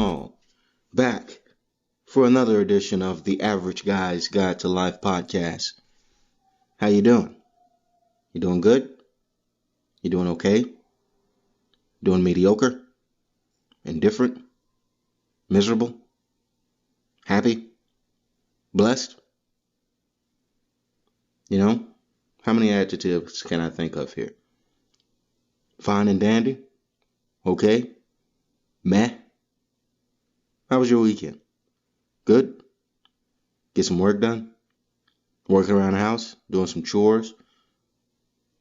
all back for another edition of the Average Guy's Guide to Life podcast. How you doing? You doing good? You doing okay? Doing mediocre? Indifferent? Miserable? Happy? Blessed? You know, how many adjectives can I think of here? Fine and dandy? Okay? Meh? How was your weekend? Good? Get some work done? Working around the house? Doing some chores?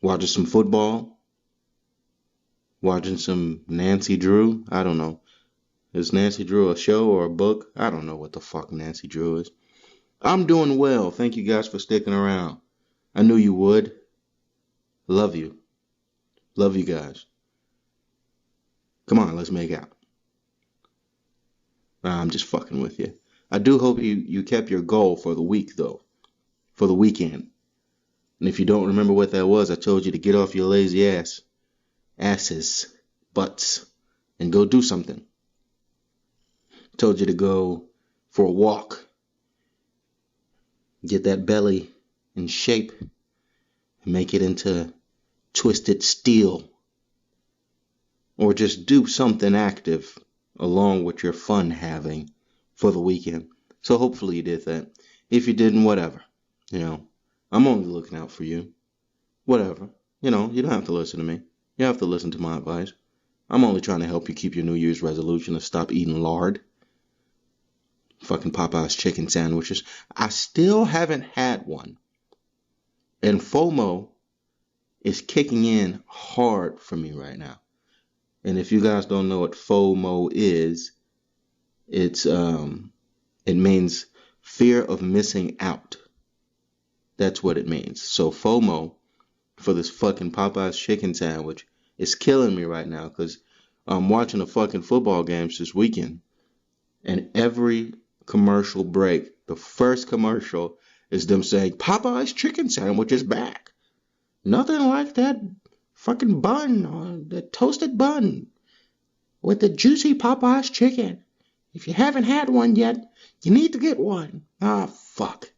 Watching some football? Watching some Nancy Drew? I don't know. Is Nancy Drew a show or a book? I don't know what the fuck Nancy Drew is. I'm doing well. Thank you guys for sticking around. I knew you would. Love you. Love you guys. Come on, let's make out. I'm just fucking with you. I do hope you kept your goal for the week, though. For the weekend. And if you don't remember what that was, I told you to get off your lazy asses, butts, and go do something. Told you to go for a walk. Get that belly in shape. And make it into twisted steel. Or just do something active along with your fun having for the weekend. So hopefully you did that. If you didn't, whatever. You know, I'm only looking out for you. Whatever. You know, you don't have to listen to me. You have to listen to my advice. I'm only trying to help you keep your New Year's resolution to stop eating lard. Fucking Popeye's chicken sandwiches. I still haven't had one. And FOMO is kicking in hard for me right now. And if you guys don't know what FOMO is, it means fear of missing out. That's what it means. So FOMO for this fucking Popeye's chicken sandwich is killing me right now because I'm watching the fucking football games this weekend. And every commercial break, the first commercial is them saying, Popeye's chicken sandwich is back. Nothing like that fucking bun, or the toasted bun with the juicy Popeye's chicken. If you haven't had one yet, you need to get one. Ah, fuck.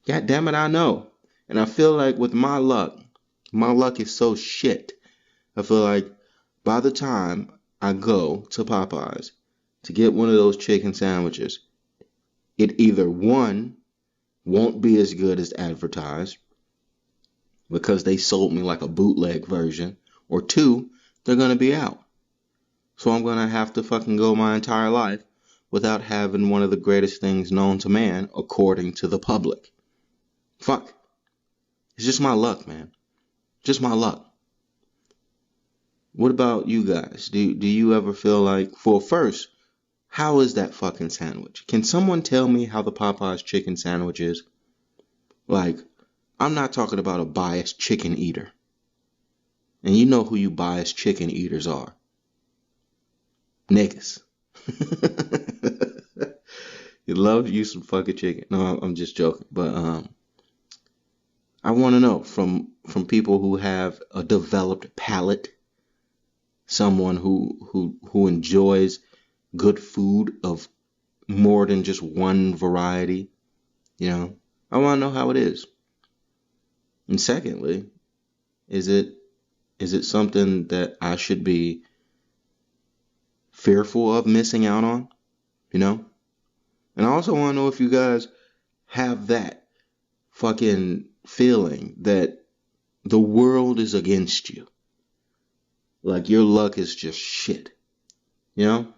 God damn it, I know. And I feel like with my luck is so shit. I feel like by the time I go to Popeye's to get one of those chicken sandwiches, it either one, won't be as good as advertised, because they sold me like a bootleg version, or two, they're going to be out. So I'm going to have to fucking go my entire life without having one of the greatest things known to man, according to the public. Fuck. It's just my luck, man. Just my luck. What about you guys? Do you ever feel like, well, first, how is that fucking sandwich? Can someone tell me how the Popeye's chicken sandwich is? Like, I'm not talking about a biased chicken eater. And you know who you biased chicken eaters are. Niggas. You love you some fucking chicken. No, I'm just joking. But I want to know from people who have a developed palate, someone who enjoys good food of more than just one variety. You know, I want to know how it is. And secondly, is it something that I should be fearful of missing out on? You know? And I also want to know if you guys have that fucking feeling that the world is against you. Like your luck is just shit. You know?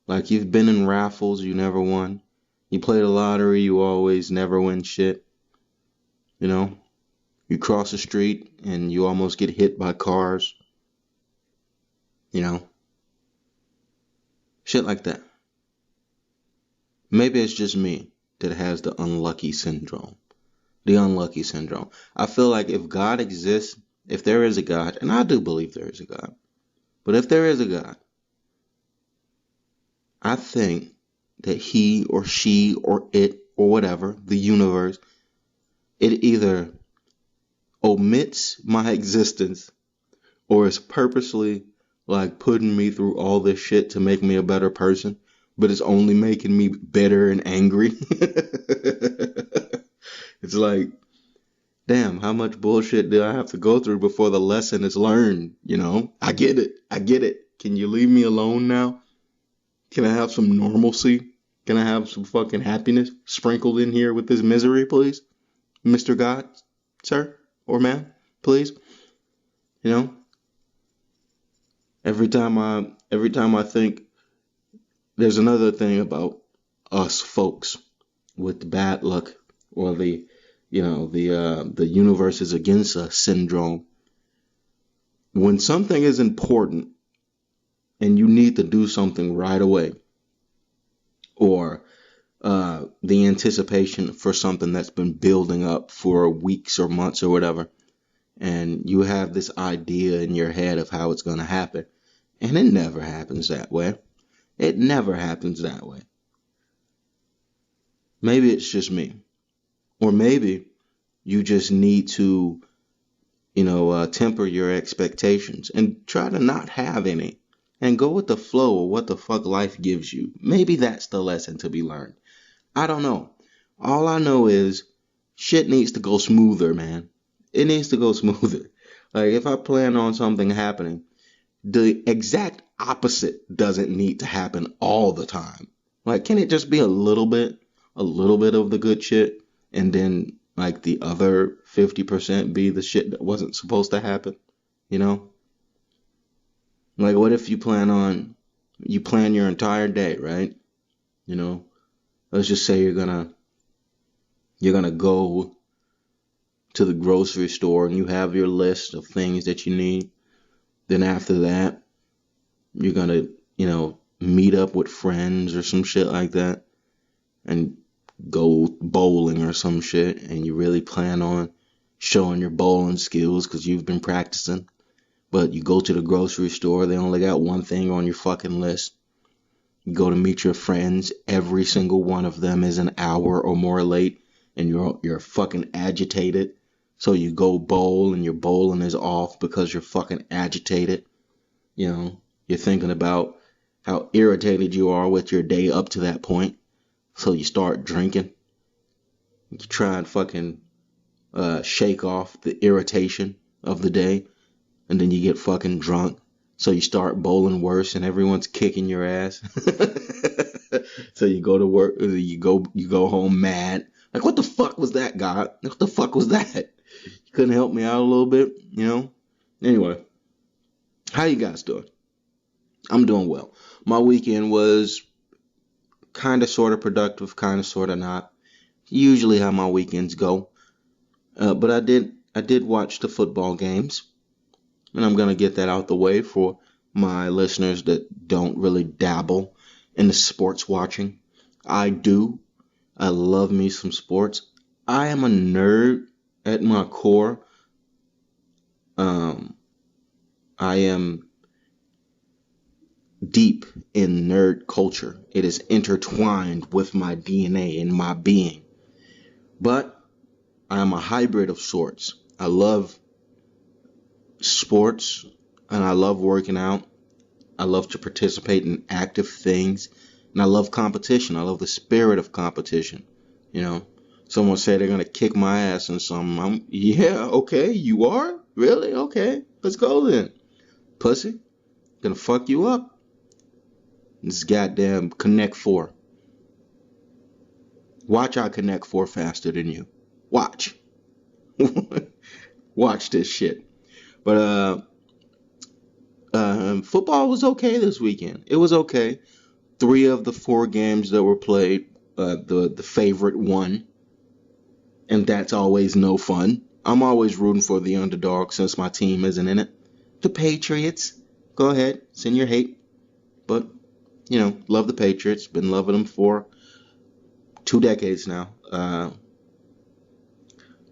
Like you've been in raffles, you never won. You play the lottery, you always never win shit. You know? You cross the street and you almost get hit by cars. You know? Shit like that. Maybe it's just me that has the unlucky syndrome. The unlucky syndrome. I feel like if God exists, if there is a God, and I do believe there is a God, but if there is a God, I think that he or she or it or whatever, the universe, it either omits my existence or is purposely like putting me through all this shit to make me a better person, but it's only making me bitter and angry. It's like, damn, how much bullshit do I have to go through before the lesson is learned? You know, I get it. I get it. Can you leave me alone now? Can I have some normalcy? Can I have some fucking happiness sprinkled in here with this misery, please? Mr. God, sir or ma'am, please? You know, every time I think there's another thing about us folks with the bad luck or the universe is against us syndrome. When something is important and you need to do something right away, or the anticipation for something that's been building up for weeks or months or whatever, and you have this idea in your head of how it's going to happen, and it never happens that way. It never happens that way. Maybe it's just me, or maybe you just need to, temper your expectations and try to not have any and go with the flow of what the fuck life gives you. Maybe that's the lesson to be learned. I don't know. All I know is shit needs to go smoother, man. It needs to go smoother. Like if I plan on something happening, the exact opposite doesn't need to happen all the time. Like, can it just be a little bit of the good shit, and then like the other 50% be the shit that wasn't supposed to happen? You know? Like, what if you plan your entire day, right? You know, let's just say you're gonna go to the grocery store and you have your list of things that you need. Then after that, you're gonna, meet up with friends or some shit like that and go bowling or some shit. And you really plan on showing your bowling skills because you've been practicing. But you go to the grocery store, they only got one thing on your fucking list. You go to meet your friends, every single one of them is an hour or more late, and you're fucking agitated. So you go bowl and your bowling is off because you're fucking agitated. You know, you're thinking about how irritated you are with your day up to that point. So you start drinking. You try and fucking shake off the irritation of the day. And then you get fucking drunk. So you start bowling worse and everyone's kicking your ass. So you go to work, you go home mad. Like, what the fuck was that, God? What the fuck was that? You couldn't help me out a little bit, you know? Anyway, how you guys doing? I'm doing well. My weekend was kind of sort of productive, kind of sort of not. Usually how my weekends go. But I did watch the football games. And I'm going to get that out the way for my listeners that don't really dabble in the sports watching. I do. I love me some sports. I am a nerd at my core. I am deep in nerd culture. It is intertwined with my DNA and my being. But I am a hybrid of sorts. I love sports and I love working out. I love to participate in active things, and I love competition. I love the spirit of competition. You know, someone said they're gonna kick my ass in something. Yeah, okay, you are? Really? Okay, let's go then. Pussy, gonna fuck you up. This goddamn Connect 4. Watch I Connect 4 faster than you. Watch. Watch this shit. But football was okay this weekend. It was okay. 3 of the 4 games that were played, the favorite won, and that's always no fun. I'm always rooting for the underdog since my team isn't in it. The Patriots. Go ahead, send your hate. But, love the Patriots. Been loving them for 2 decades now.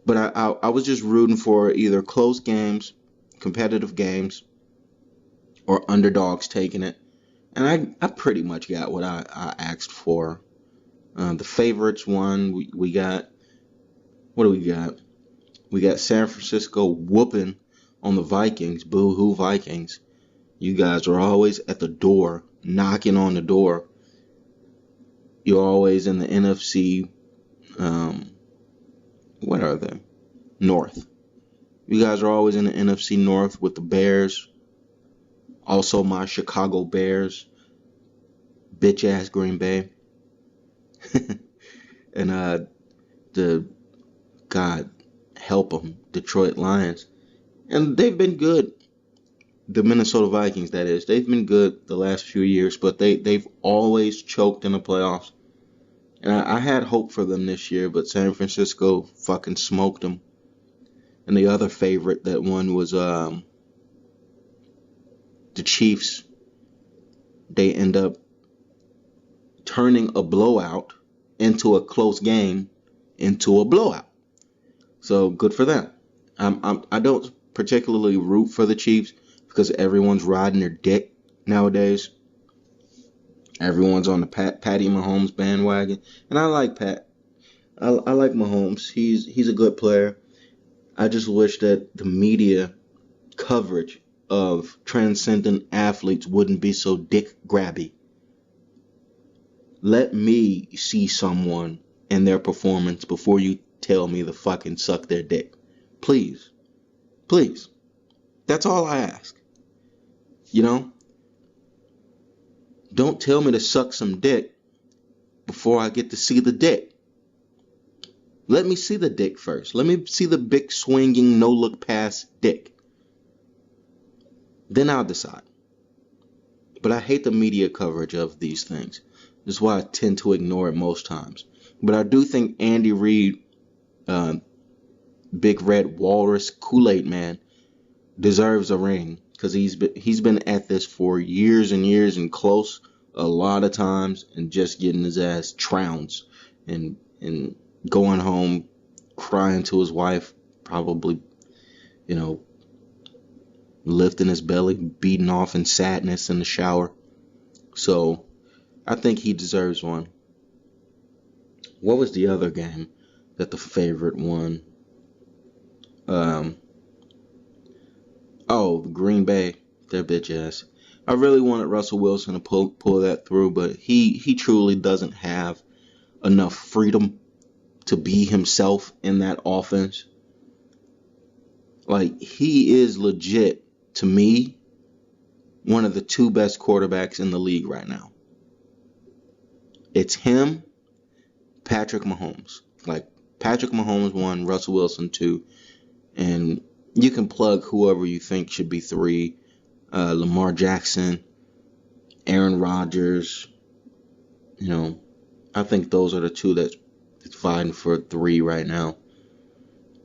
But I was just rooting for either close games, competitive games, or underdogs taking it. And I pretty much got what I asked for. The favorites won. We got, what do we got? We got San Francisco whooping on the Vikings. Boo-hoo Vikings. You guys are always at the door, knocking on the door. You're always in the NFC, what are they? North. You guys are always in the NFC North with the Bears. Also my Chicago Bears. Bitch ass Green Bay. And the God help them, Detroit Lions. And they've been good. The Minnesota Vikings, that is. They've been good the last few years, but they've always choked in the playoffs. And I had hope for them this year, but San Francisco fucking smoked them. And the other favorite that won was the Chiefs. They end up turning a blowout into a close game into a blowout. So good for them. I don't particularly root for the Chiefs because everyone's riding their dick nowadays. Everyone's on the Patty Mahomes bandwagon, and I like Pat. I like Mahomes. He's a good player. I just wish that the media coverage of transcendent athletes wouldn't be so dick grabby. Let me see someone and their performance before you tell me to fucking suck their dick. Please. Please. That's all I ask. You know? Don't tell me to suck some dick before I get to see the dick. Let me see the dick first. Let me see the big swinging no look pass dick. Then I'll decide. But I hate the media coverage of these things. That's why I tend to ignore it most times. But I do think Andy Reid, Big Red Walrus, Kool-Aid Man, deserves a ring. Because he's been at this for years and years and close a lot of times and just getting his ass trounced and going home crying to his wife, probably, lifting his belly, beating off in sadness in the shower. So I think he deserves one. What was the other game that the favorite won? Green Bay, their bitch ass. I really wanted Russell Wilson to pull that through, but he truly doesn't have enough freedom to be himself in that offense. Like, he is legit, to me, one of the two best quarterbacks in the league right now. It's him, Patrick Mahomes. Like, Patrick Mahomes 1, Russell Wilson 2, and you can plug whoever you think should be 3. Lamar Jackson, Aaron Rodgers. I think those are the two that's fighting for 3 right now.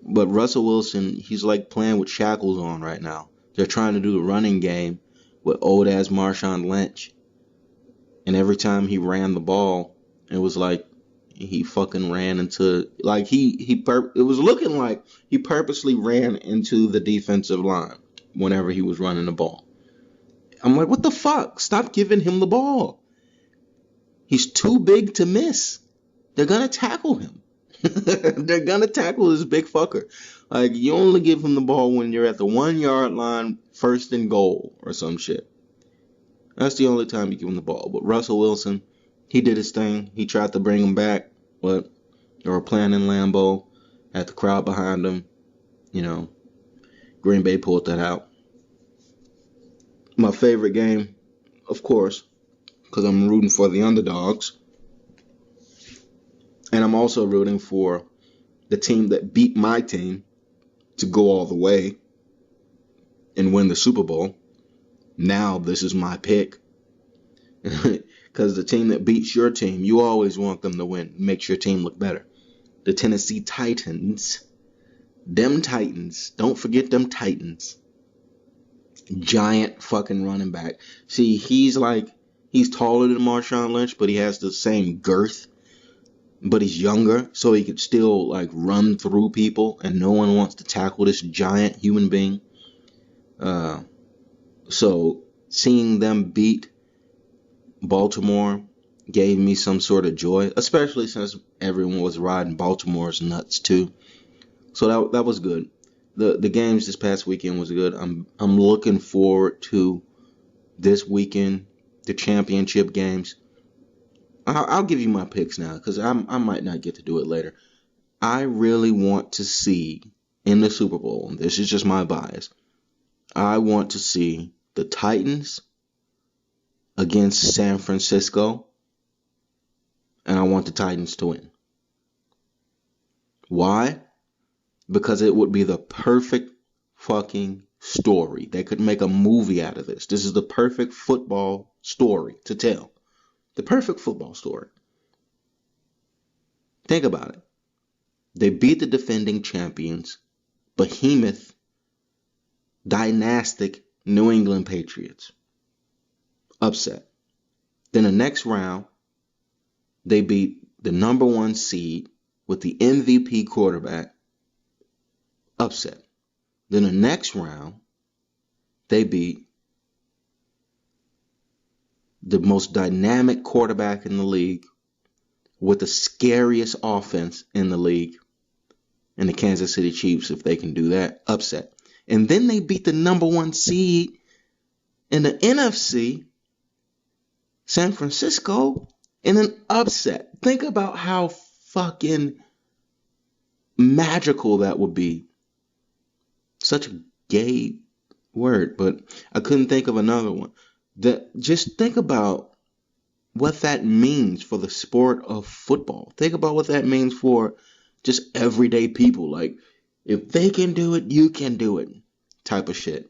But Russell Wilson, he's like playing with shackles on right now. They're trying to do the running game with old ass Marshawn Lynch. And every time he ran the ball, it was like he fucking ran into, like it was looking like he purposely ran into the defensive line whenever he was running the ball. I'm like, what the fuck? Stop giving him the ball. He's too big to miss. They're gonna tackle him. They're gonna tackle this big fucker. Like, you only give him the ball when you're at the 1 yard line, 1st and goal or some shit. That's the only time you give him the ball. But Russell Wilson, he did his thing. He tried to bring him back, but they were playing in Lambeau, had the crowd behind him. Green Bay pulled that out. My favorite game, of course, because I'm rooting for the underdogs. And I'm also rooting for the team that beat my team to go all the way and win the Super Bowl. Now this is my pick. Because the team that beats your team, you always want them to win. Makes your team look better. The Tennessee Titans. Them Titans. Don't forget them Titans. Giant fucking running back. See, he's taller than Marshawn Lynch, but he has the same girth. But he's younger, so he could still run through people, and no one wants to tackle this giant human being. So seeing them beat Baltimore gave me some sort of joy, especially since everyone was riding Baltimore's nuts too. So that was good. The games this past weekend was good. I'm looking forward to this weekend, the championship games. I'll give you my picks now because I might not get to do it later. I really want to see in the Super Bowl, and this is just my bias, I want to see the Titans against San Francisco, and I want the Titans to win. Why? Because it would be the perfect fucking story. They could make a movie out of this. This is the perfect football story to tell. The perfect football story. Think about it. They beat the defending champions, behemoth, dynastic New England Patriots. Upset. Then the next round, they beat the number 1 seed with the MVP quarterback. Upset. Then the next round, they beat the most dynamic quarterback in the league with the scariest offense in the league, and the Kansas City Chiefs, if they can do that. Upset. And then they beat the number 1 seed in the NFC, San Francisco, in an upset. Think about how fucking magical that would be. Such a gay word, but I couldn't think of another one. Just think about what that means for the sport of football. Think about what that means for just everyday people. Like, if they can do it, you can do it type of shit.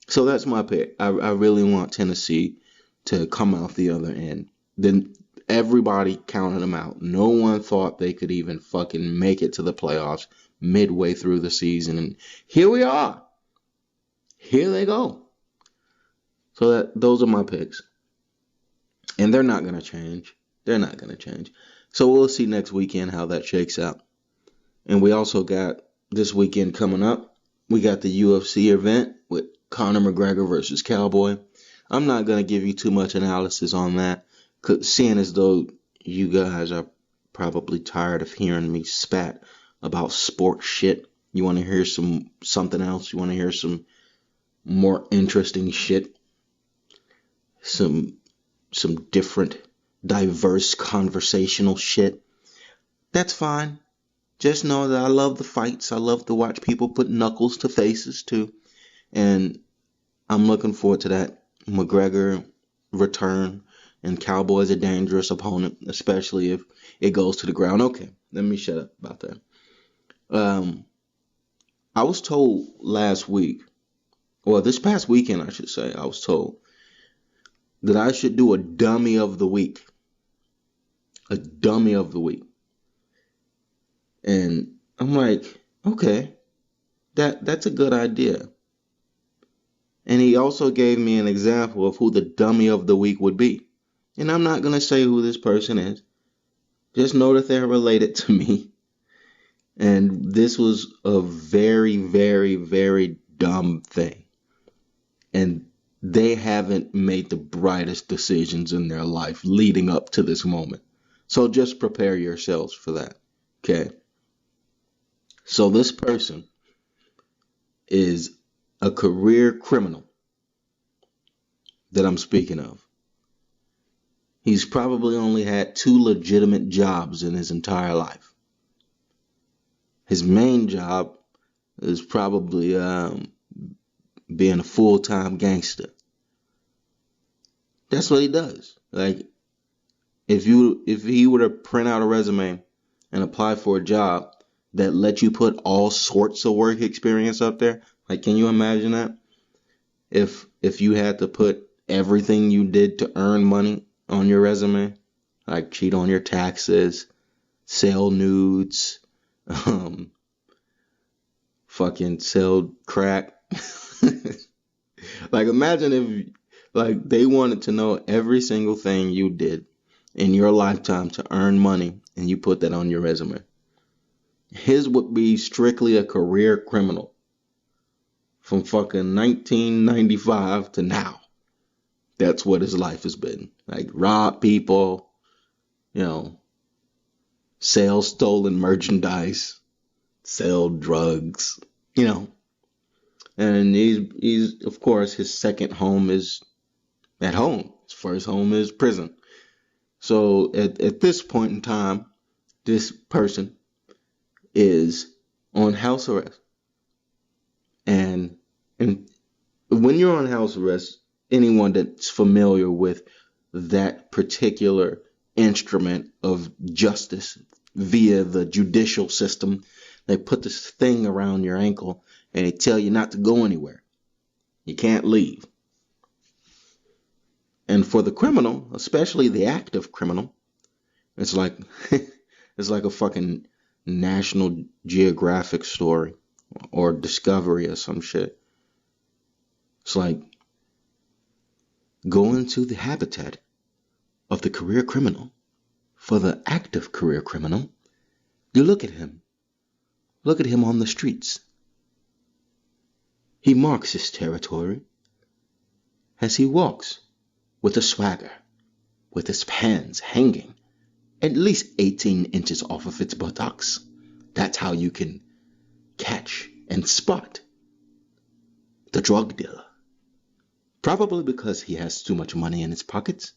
So that's my pick. I really want Tennessee to come out the other end. Then everybody counted them out. No one thought they could even fucking make it to the playoffs midway through the season. And here we are. Here they go. So those are my picks. And they're not going to change. They're not going to change. So we'll see next weekend how that shakes out. And we also got this weekend coming up. We got the UFC event with Conor McGregor versus Cowboy. I'm not going to give you too much analysis on that, seeing as though you guys are probably tired of hearing me spat about sports shit. You want to hear something else? You want to hear some more interesting shit? Some different, diverse, conversational shit? That's fine. Just know that I love the fights. I love to watch people put knuckles to faces too. And I'm looking forward to that McGregor return. And Cowboy's a dangerous opponent, especially if it goes to the ground. Okay, let me shut up about that. I was told last week, or this past weekend I should say, I was told that I should do a dummy of the week. A dummy of the week. And I'm like, okay, that's a good idea. And he also gave me an example of who the dummy of the week would be. And I'm not going to say who this person is. Just know that they're related to me. And this was a very, very, very dumb thing. And they haven't made the brightest decisions in their life leading up to this moment. So just prepare yourselves for that. Okay? So this person is a career criminal that I'm speaking of. He's probably only had 2 legitimate jobs in his entire life. His main job is probably being a full-time gangster. That's what he does. Like, if he were to print out a resume and apply for a job that let you put all sorts of work experience up there, like, can you imagine that? If you had to put everything you did to earn money on your resume, like cheat on your taxes, sell nudes, fucking sell crack. Like, imagine if, like, they wanted to know every single thing you did in your lifetime to earn money and you put that on your resume. His would be strictly a career criminal from fucking 1995 to now. That's what his life has been. Like, rob people, sell stolen merchandise, sell drugs, And he's of course, his second home is at home. His first home is prison. So at this point in time, this person is on house arrest. And when you're on house arrest, anyone that's familiar with that particular instrument of justice via the judicial system, they put this thing around your ankle and they tell you not to go anywhere. You can't leave. And for the criminal, especially the active criminal, it's like it's like a fucking National Geographic story or Discovery or some shit. It's like go into the habitat of the career criminal. For the active career criminal, you look at him. Look at him on the streets. He marks his territory as he walks with a swagger, with his hands hanging at least 18 inches off of its buttocks. That's how you can catch and spot the drug dealer. Probably because he has too much money in his pockets,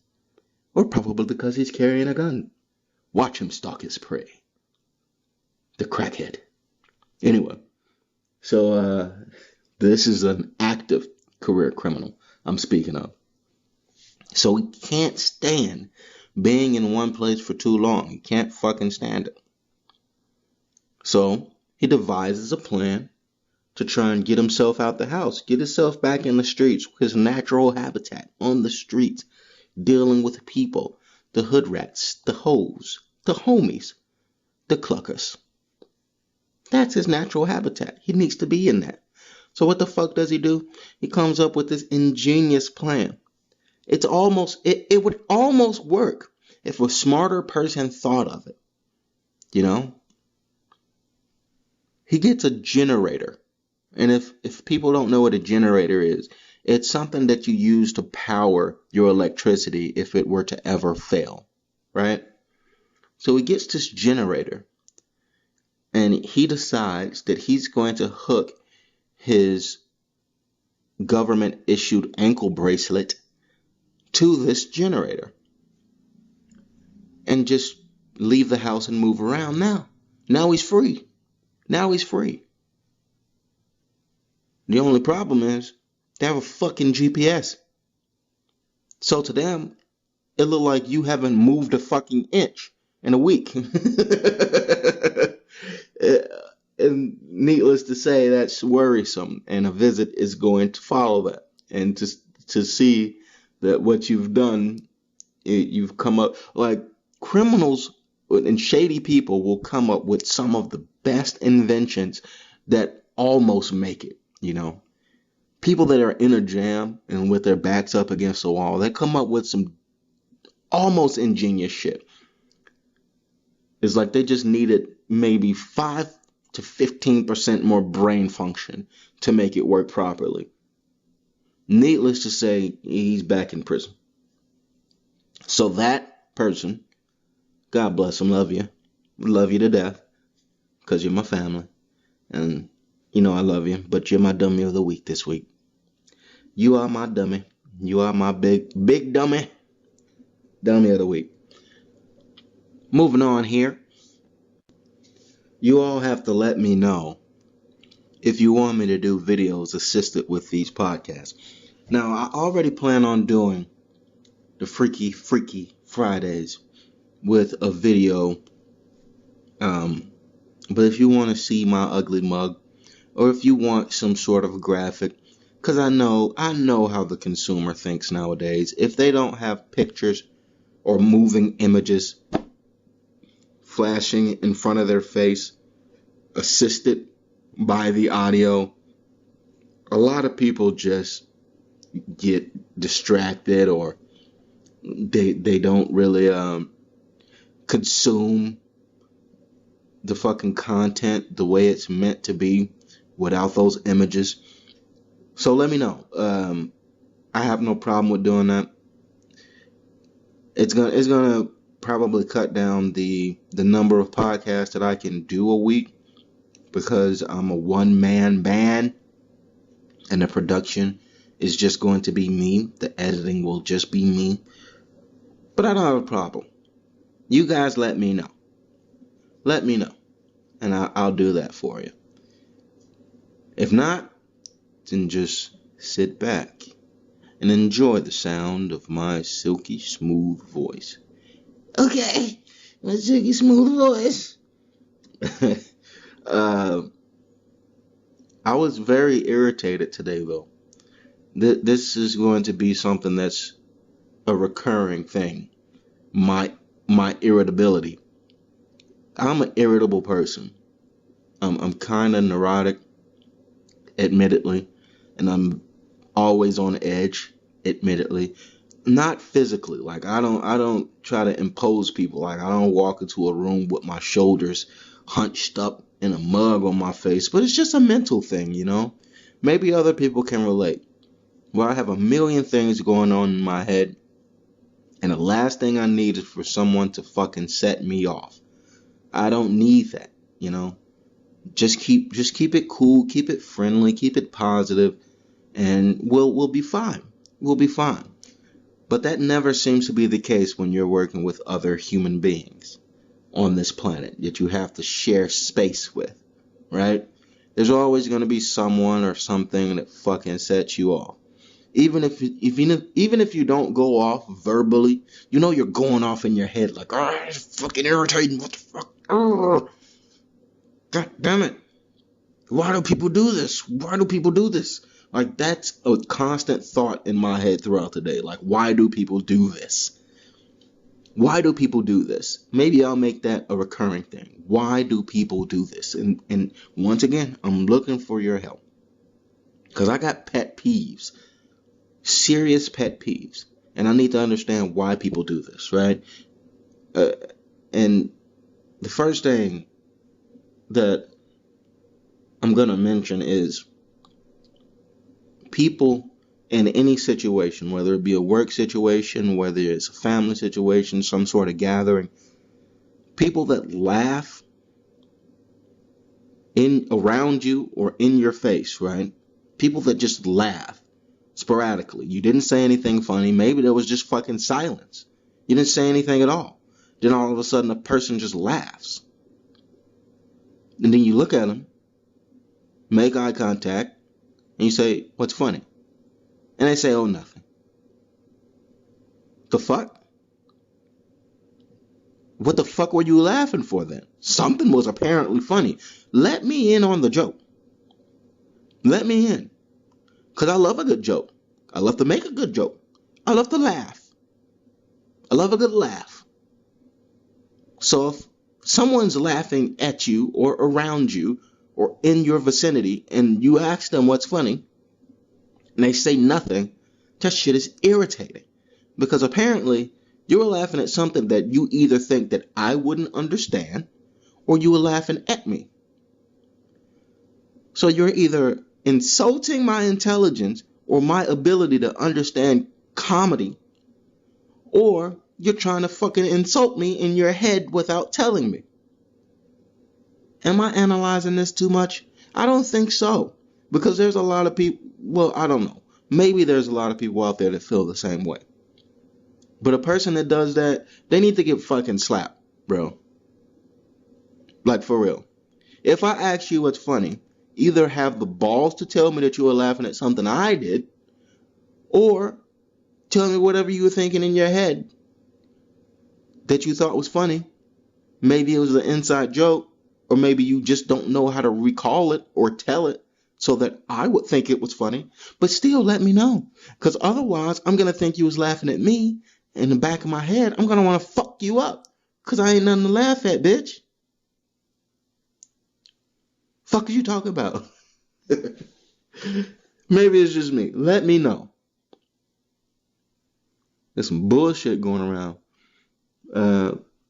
or probably because he's carrying a gun. Watch him stalk his prey. The crackhead. Anyway, so this is an active career criminal I'm speaking of. So he can't stand being in one place for too long. He can't fucking stand it. So he devises a plan to try and get himself out the house, get himself back in the streets, his natural habitat, on the streets, dealing with people, the hood rats, the hoes, the homies, the cluckers. That's his natural habitat. He needs to be in that. So what the fuck does he do? He comes up with this ingenious plan. It would almost work if a smarter person thought of it. You know? He gets a generator. And if people don't know what a generator is, it's something that you use to power your electricity if it were to ever fail. Right? So he gets this generator. And he decides that he's going to hook his government-issued ankle bracelet to this generator. And just leave the house and move around now. Now he's free. Now he's free. The only problem is they have a fucking GPS. So to them, it looked like you haven't moved a fucking inch in a week. And needless to say, that's worrisome. And a visit is going to follow that. And to see that what you've done, you've come up, like criminals and shady people will come up with some of the best inventions that almost make it, you know. People that are in a jam and with their backs up against the wall, they come up with some almost ingenious shit. It's like they just needed maybe 5 to 15% more brain function to make it work properly. Needless to say, he's back in prison. So that person, God bless him, love you to death, because you're my family. And you know I love you, but you're my dummy of the week this week. You are my dummy. You are my big dummy of the week. Moving on here. You all have to let me know if you want me to do videos assisted with these podcasts. Now, I already plan on doing the Freaky Fridays with a video. But if you want to see my ugly mug, or if you want some sort of graphic, because I know how the consumer thinks nowadays. If they don't have pictures or moving images flashing in front of their face, assisted by the audio, a lot of people just get distracted, or they don't really consume the fucking content the way it's meant to be without those images. So let me know. I have no problem with doing that. It's gonna probably cut down the number of podcasts that I can do a week, because I'm a one-man band and the production is just going to be me. The editing will just be me. But I don't have a problem. You guys let me know. Let me know. And I'll do that for you. If not, then just sit back and enjoy the sound of my silky smooth voice. Okay, my silky smooth voice. I was very irritated today, though. This is going to be something that's a recurring thing. My irritability. I'm an irritable person. I'm kind of neurotic, admittedly, and I'm always on edge, admittedly. Not physically, like I don't try to impose people. Like I don't walk into a room with my shoulders hunched up and a mug on my face, but it's just a mental thing, you know. Maybe other people can relate. Well, I have a million things going on in my head, and the last thing I need is for someone to fucking set me off. I don't need that, you know. Just keep it cool, keep it friendly, keep it positive, and we'll be fine. We'll be fine. But that never seems to be the case when you're working with other human beings on this planet that you have to share space with, right? There's always going to be someone or something that fucking sets you off. Even if you don't go off verbally, you know you're going off in your head like, oh, it's fucking irritating. What the fuck? Oh, God damn it. Why do people do this? Why do people do this? Like, that's a constant thought in my head throughout the day. Like, why do people do this? Why do people do this? Maybe I'll make that a recurring thing. Why do people do this? And once again, I'm looking for your help. Because I got pet peeves. Serious pet peeves. And I need to understand why people do this, right? And the first thing that I'm going to mention is people in any situation, whether it be a work situation, whether it's a family situation, some sort of gathering, people that laugh around you or in your face, right? People that just laugh sporadically. You didn't say anything funny. Maybe there was just fucking silence. You didn't say anything at all. Then all of a sudden a person just laughs. And then you look at them, make eye contact, and you say, what's funny? And they say, oh, nothing. The fuck? What the fuck were you laughing for then? Something was apparently funny. Let me in on the joke. Let me in. Because I love a good joke. I love to make a good joke. I love to laugh. I love a good laugh. So if someone's laughing at you or around you or in your vicinity and you ask them what's funny and they say nothing, that shit is irritating. Because apparently you were laughing at something that you either think that I wouldn't understand or you were laughing at me. So you're either insulting my intelligence or my ability to understand comedy, or you're trying to fucking insult me in your head without telling me. Am I analyzing this too much? I don't think so. Because there's a lot of people, well, I don't know. Maybe there's a lot of people out there that feel the same way. But a person that does that, they need to get fucking slapped, bro. Like, for real. If I ask you what's funny, either have the balls to tell me that you were laughing at something I did, or tell me whatever you were thinking in your head that you thought was funny. Maybe it was an inside joke, or maybe you just don't know how to recall it or tell it so that I would think it was funny. But still, let me know. Because otherwise, I'm going to think you was laughing at me. In the back of my head, I'm going to want to fuck you up. Because I ain't nothing to laugh at, bitch. Fuck are you talking about? Maybe it's just me. Let me know. There's some bullshit going around.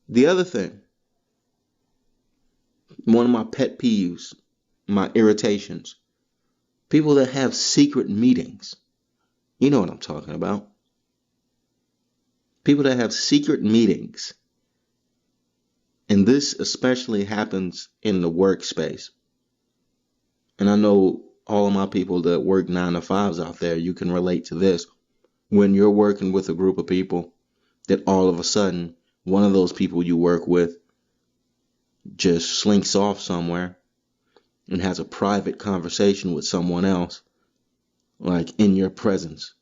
The other thing, one of my pet peeves, my irritations, people that have secret meetings. You know what I'm talking about. People that have secret meetings. And this especially happens in the workspace. And I know all of my people that work 9 to 5s out there, you can relate to this. When you're working with a group of people, that all of a sudden, one of those people you work with just slinks off somewhere and has a private conversation with someone else, like in your presence,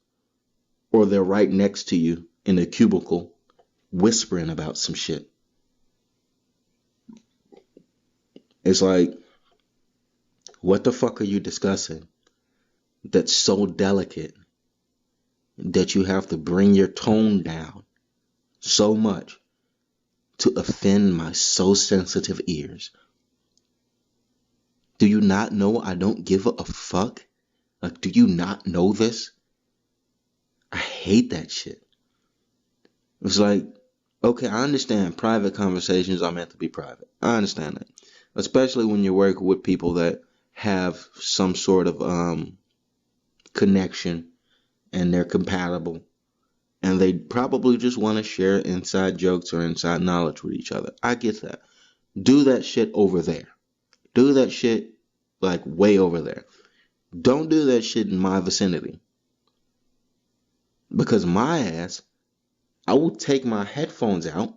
or they're right next to you in a cubicle whispering about some shit. It's like, what the fuck are you discussing that's so delicate that you have to bring your tone down so much to offend my so sensitive ears? Do you not know I don't give a fuck? Like, do you not know this? I hate that shit. It's like, okay, I understand private conversations are meant to be private. I understand that. Especially when you work with people that have some sort of connection and they're compatible. And they probably just want to share inside jokes or inside knowledge with each other. I get that. Do that shit over there. Do that shit like way over there. Don't do that shit in my vicinity. Because my ass, I will take my headphones out.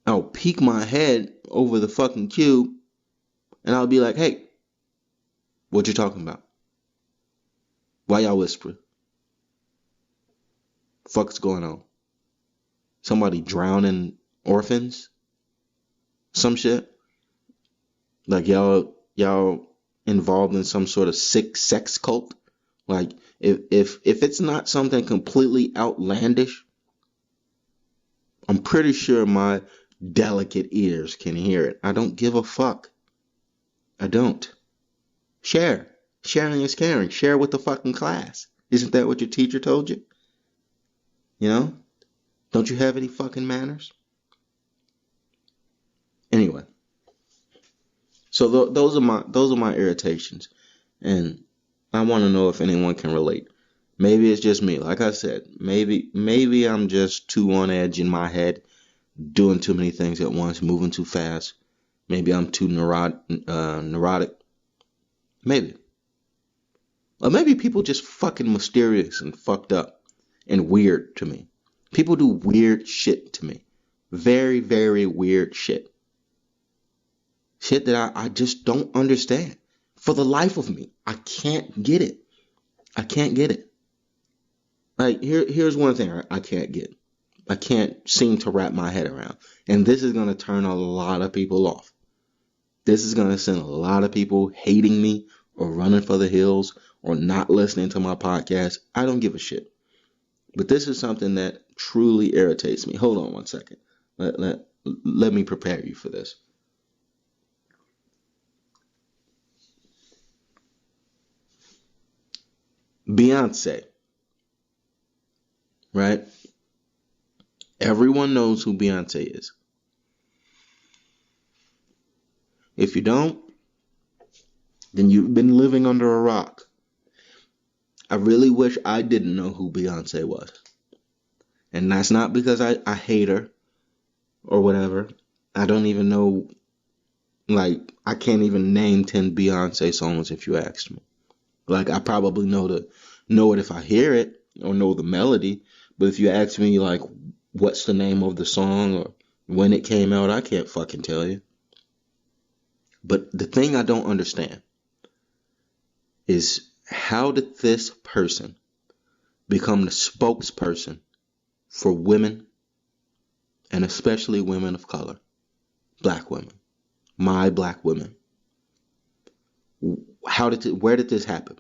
I'll peek my head over the fucking cube. And I'll be like, hey, what you talking about? Why y'all whispering? Fuck's going on? Somebody drowning orphans? Some shit? Like y'all involved in some sort of sick sex cult? Like if it's not something completely outlandish, I'm pretty sure my delicate ears can hear it. I don't give a fuck. I don't. Share. Sharing is caring. Share with the fucking class. Isn't that what your teacher told you? You know? Don't you have any fucking manners? Anyway. So those are my irritations. And I want to know if anyone can relate. Maybe it's just me. Like I said, maybe I'm just too on edge in my head, doing too many things at once, moving too fast. Maybe I'm too neurotic. Maybe. Or maybe people just fucking mysterious and fucked up and weird to me. People do weird shit to me. Very, very weird shit. Shit that I just don't understand. For the life of me, I can't get it. I can't get it. Like, here's one thing I can't get. I can't seem to wrap my head around. And this is going to turn a lot of people off. This is going to send a lot of people hating me or running for the hills or not listening to my podcast. I don't give a shit. But this is something that truly irritates me. Hold on one second. Let me prepare you for this. Beyonce. Right? Everyone knows who Beyonce is. If you don't, then you've been living under a rock. I really wish I didn't know who Beyonce was. And that's not because I hate her or whatever. I don't even know, like, I can't even name 10 Beyonce songs if you asked me. Like, I probably know it if I hear it or know the melody. But if you ask me, like, what's the name of the song or when it came out, I can't fucking tell you. But the thing I don't understand is, how did this person become the spokesperson for women, and especially women of color, black women, my black women? Where did this happen?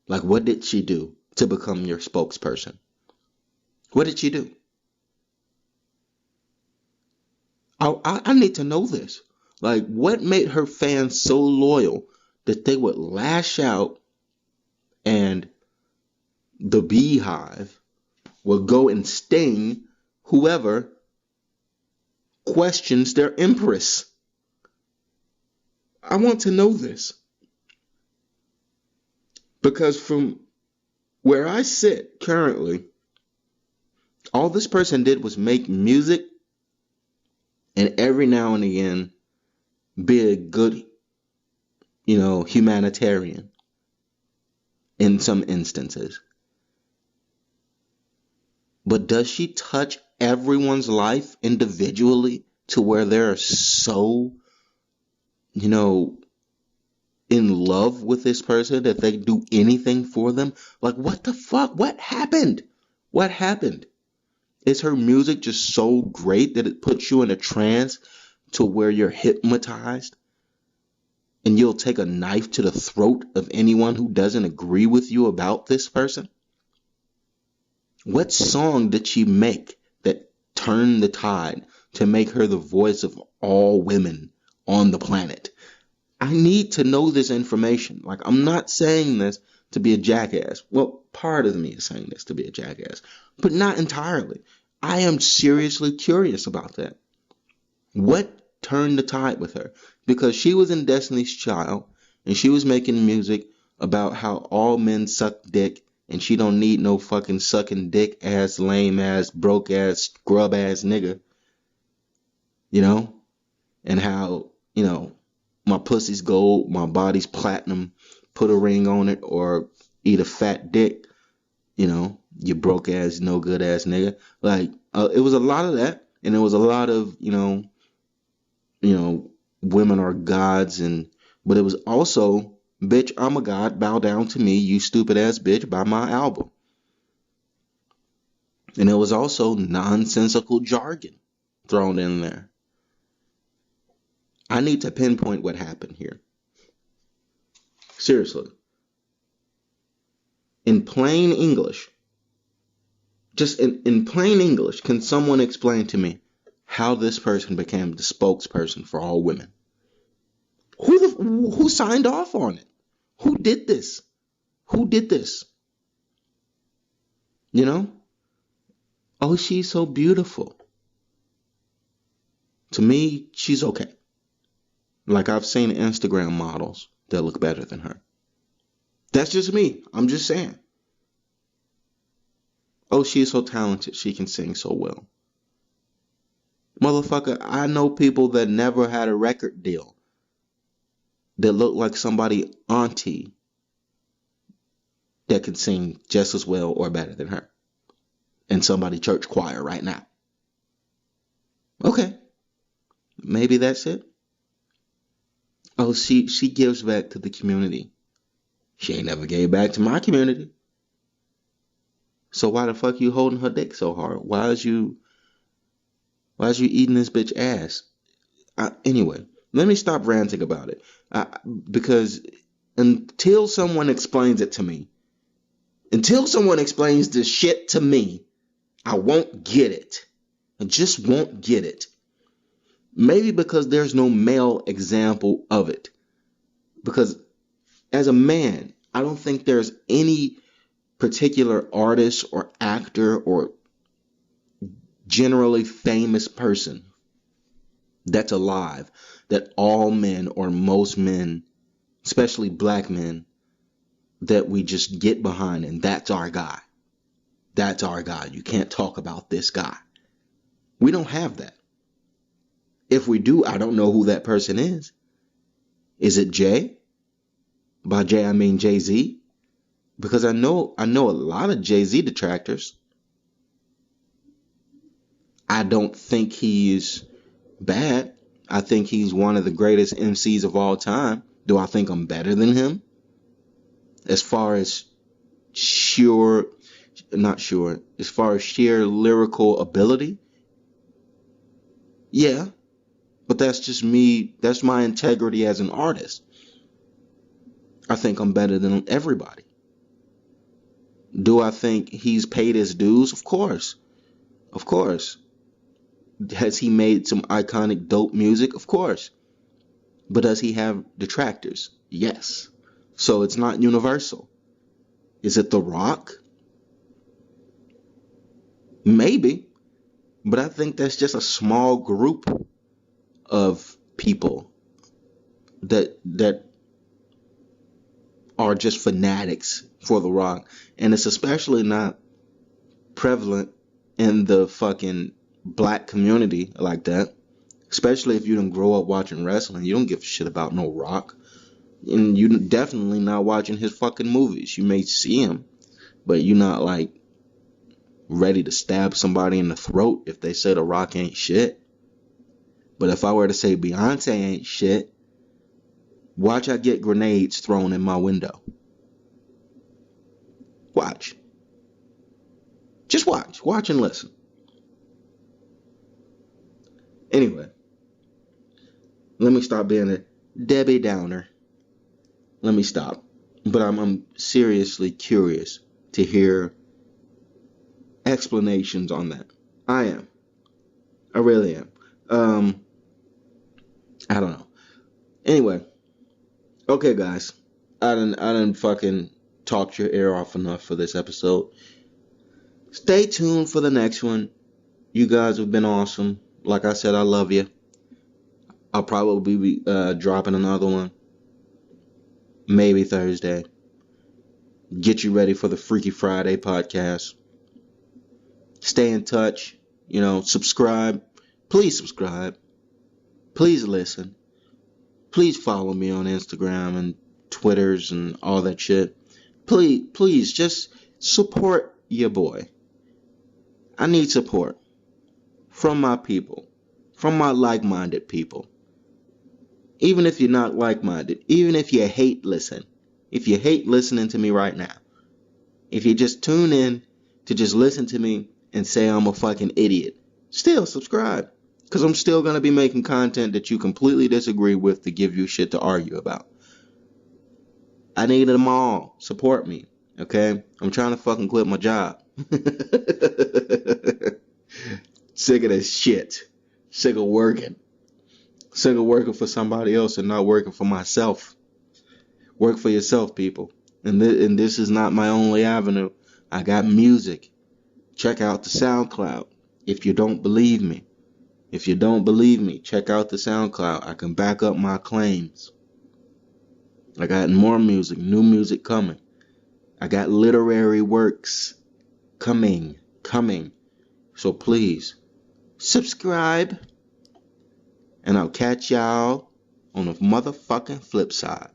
Like, what did she do to become your spokesperson? What did she do? I need to know this. Like, what made her fans so loyal that they would lash out and the beehive will go and sting whoever questions their empress? I want to know this. Because from where I sit currently, all this person did was make music and every now and again be a good humanitarian in some instances. But does she touch everyone's life individually to where they're so, in love with this person that they do anything for them? Like, what the fuck? What happened? What happened? Is her music just so great that it puts you in a trance to where you're hypnotized? And you'll take a knife to the throat of anyone who doesn't agree with you about this person? What song did she make that turned the tide to make her the voice of all women on the planet? I need to know this information. Like, I'm not saying this to be a jackass. Well, part of me is saying this to be a jackass, but not entirely. I am seriously curious about that. What turned the tide with her? Because she was in Destiny's Child, and she was making music about how all men suck dick, and she don't need no fucking sucking dick ass, lame ass, broke ass, scrub ass nigga. And how, my pussy's gold, my body's platinum, put a ring on it, or eat a fat dick, you broke ass, no good ass nigga. Like, it was a lot of that, and it was a lot of, women are gods, but it was also, bitch, I'm a god, bow down to me, you stupid ass bitch, buy my album. And it was also nonsensical jargon thrown in there. I need to pinpoint what happened here. Seriously. In plain English, just in plain English, can someone explain to me how this person became the spokesperson for all women? Who signed off on it? Who did this? Who did this? Oh, she's so beautiful. To me, she's okay. Like, I've seen Instagram models that look better than her. That's just me. I'm just saying. Oh, she's so talented. She can sing so well. Motherfucker, I know people that never had a record deal that look like somebody auntie that can sing just as well or better than her. And somebody church choir right now. Okay. Maybe that's it. Oh, she gives back to the community. She ain't never gave back to my community. So why the fuck you holding her dick so hard? Why is you eating this bitch ass? Anyway, let me stop ranting about it. Because until someone explains it to me, until someone explains this shit to me, I won't get it. I just won't get it. Maybe because there's no male example of it. Because as a man, I don't think there's any particular artist or actor or generally famous person that's alive that all men or most men, especially black men, that we just get behind, and that's our guy. That's our guy. You can't talk about this guy. We don't have that. If we do, I don't know who that person is. Is it Jay? By Jay, I mean Jay-Z. Because I know a lot of Jay-Z detractors. I don't think he's bad. I think he's one of the greatest MCs of all time. Do I think I'm better than him? As far as sheer lyrical ability? Yeah. But that's just me. That's my integrity as an artist. I think I'm better than everybody. Do I think he's paid his dues? Of course. Of course. Has he made some iconic dope music? Of course. But does he have detractors? Yes. So it's not universal. Is it The Rock? Maybe. But I think that's just a small group of people that are just fanatics for The Rock. And it's especially not prevalent in the fucking black community like that. Especially if you don't grow up watching wrestling. You don't give a shit about no Rock. And you definitely not watching his fucking movies. You may see him, but you're not like ready to stab somebody in the throat if they say The Rock ain't shit. But if I were to say Beyonce ain't shit, watch I get grenades thrown in my window. Watch. Just watch. Watch and listen. Anyway, let me stop being a Debbie Downer. Let me stop. But I'm seriously curious to hear explanations on that. I am. I really am. I don't know. Anyway, okay, guys. I didn't fucking talk your ear off enough for this episode. Stay tuned for the next one. You guys have been awesome. Like I said, I love you. I'll probably be dropping another one. Maybe Thursday. Get you ready for the Freaky Friday podcast. Stay in touch. Subscribe. Please subscribe. Please listen. Please follow me on Instagram and Twitters and all that shit. Please just support your boy. I need support from my people, from my like-minded people. Even if you're not like-minded, even if you hate listening to me right now, if you just tune in to just listen to me and say I'm a fucking idiot, still subscribe. Because I'm still going to be making content that you completely disagree with to give you shit to argue about. I need them all. Support me. Okay? I'm trying to fucking quit my job. Sick of this shit. Sick of working. Sick of working for somebody else and not working for myself. Work for yourself, people. And this is not my only avenue. I got music. Check out the SoundCloud. If you don't believe me, check out the SoundCloud. I can back up my claims. I got more music, new music coming. I got literary works coming. So please, subscribe. And I'll catch y'all on the motherfucking flip side.